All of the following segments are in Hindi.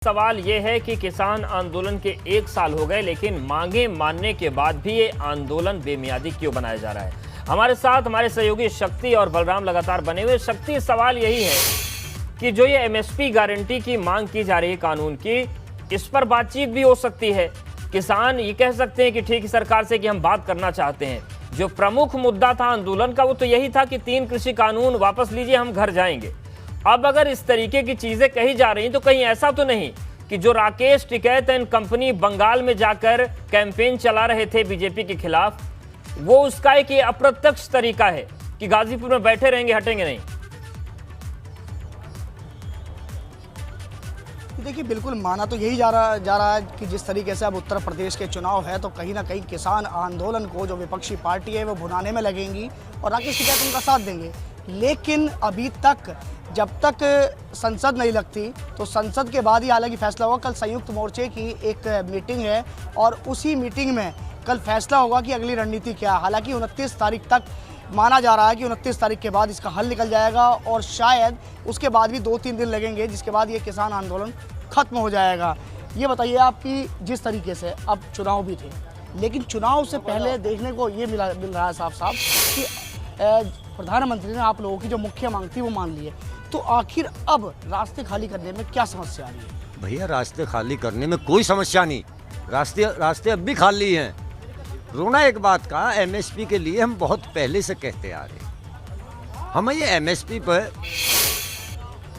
सवाल ये है कि किसान आंदोलन के 1 साल हो गए, लेकिन मांगे मानने के बाद भी ये आंदोलन बेमियादी क्यों बनाया जा रहा है। हमारे साथ हमारे सहयोगी शक्ति और बलराम लगातार बने हुए। शक्ति, सवाल यही है कि जो ये एमएसपी गारंटी की मांग की जा रही है कानून की, इस पर बातचीत भी हो सकती है। किसान ये कह सकते हैं कि ठीक है सरकार से कि हम बात करना चाहते हैं। जो प्रमुख मुद्दा था आंदोलन का वो तो यही था कि 3 कृषि कानून वापस लीजिए, हम घर जाएंगे। अब अगर इस तरीके की चीजें कही जा रही तो कहीं ऐसा तो नहीं कि जो राकेश टिकैत एंड कंपनी बंगाल में जाकर कैंपेन चला रहे थे बीजेपी के खिलाफ, वो उसका एक ये अप्रत्यक्ष तरीका है कि गाजीपुर में बैठे रहेंगे, हटेंगे नहीं। देखिए, बिल्कुल माना तो यही जा रहा है कि जिस तरीके से अब उत्तर प्रदेश के चुनाव है तो कहीं ना कहीं किसान आंदोलन को जो विपक्षी पार्टी है वो भुनाने में लगेंगी और राकेश टिकैत उनका साथ देंगे। लेकिन अभी तक जब तक संसद नहीं लगती तो संसद के बाद ही हालांकि फैसला होगा। कल संयुक्त मोर्चे की एक मीटिंग है और उसी मीटिंग में कल फैसला होगा कि अगली रणनीति क्या है। हालांकि 29 तारीख तक माना जा रहा है कि 29 तारीख के बाद इसका हल निकल जाएगा और शायद उसके बाद भी 2-3 दिन लगेंगे, जिसके बाद ये किसान आंदोलन खत्म हो जाएगा। ये बताइए आपकी जिस तरीके से अब चुनाव भी थे, लेकिन चुनाव से पहले देखने को ये मिल रहा है साफ साफ कि प्रधानमंत्री ने आप लोगों की जो मुख्य मांग थी वो मान ली है। तो आखिर अब रास्ते खाली करने में क्या समस्या आ रही है? भैया, रास्ते खाली करने में कोई समस्या नहीं। रास्ते अब भी खाली हैं। रोना एक बात का, एमएसपी के लिए हम बहुत पहले से कहते आ रहे हैं, हमें ये एमएसपी पर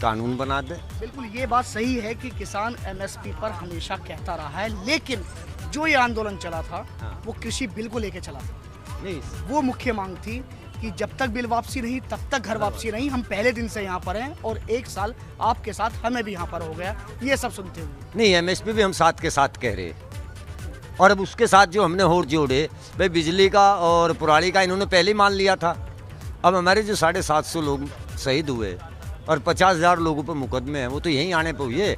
कानून बना दें। बिल्कुल, ये बात सही है कि किसान एमएसपी पर हमेशा कहता रहा है, लेकिन जो ये आंदोलन चला था वो कृषि बिल को लेकर चला था। नहीं, वो मुख्य मांग थी कि जब तक बिल वापसी नहीं तब तक घर वापसी नहीं। हम पहले दिन से यहाँ पर हैं और 1 साल आपके साथ हमें भी यहाँ पर हो गया, ये सब सुनते हुए। नहीं, एमएसपी भी हम साथ के साथ कह रहे हैं। और अब उसके साथ जो हमने और जोड़े, भाई बिजली का और पुराड़ी का इन्होंने पहले ही मान लिया था। अब हमारे जो 750 लोग शहीद हुए और 50,000 लोगों पर मुकदमे हैं, वो तो यहीं आने पर हुए।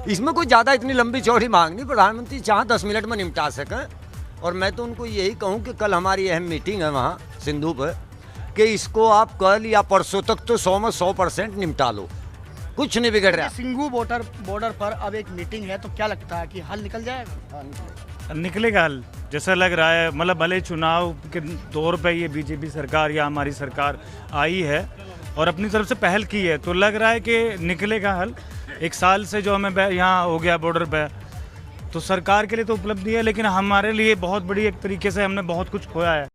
इसमें कोई ज़्यादा इतनी लंबी चौड़ी मांग नहीं, प्रधानमंत्री चाहे 10 मिनट में निपटा सकें। और मैं तो उनको यही कहूँ कि कल हमारी अहम मीटिंग है वहाँ सिंधु पर, कि इसको आप कल या परसों तक तो 100 में 100% निपटा लो, कुछ नहीं बिगड़ रहा। सिंघू बॉर्डर पर अब एक मीटिंग है, तो क्या लगता है कि हल निकल जाएगा? निकलेगा हल, जैसा लग रहा है। मतलब भले चुनाव के दौर पे ये बीजेपी सरकार या हमारी सरकार आई है और अपनी तरफ से पहल की है, तो लग रहा है कि निकलेगा हल। 1 साल से जो हमें यहाँ हो गया बॉर्डर पे, तो सरकार के लिए तो उपलब्धि है, लेकिन हमारे लिए बहुत बड़ी एक तरीके से हमने बहुत कुछ खोया है।